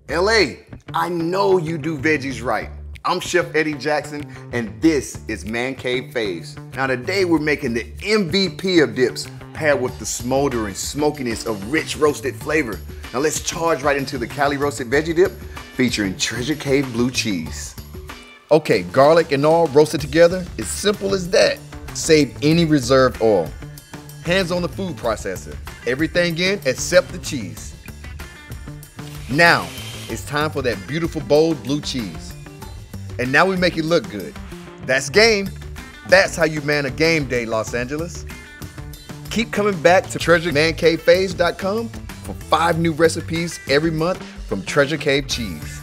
LA, I know you do veggies right. I'm Chef Eddie Jackson, and this is Man Cave Faves. Now today we're making the MVP of dips, paired with the smoldering smokiness of rich roasted flavor. Now let's charge right into the Cali-Roasted veggie dip, featuring Treasure Cave blue cheese. Okay, garlic and all roasted together, as simple as that. Save any reserved oil. Hands on the food processor. Everything in except the cheese. Now, it's time for that beautiful bold blue cheese. And now we make it look good. That's game. That's how you man a game day, Los Angeles. Keep coming back to TreasureManCaveFaves.com for 5 new recipes every month from Treasure Cave Cheese.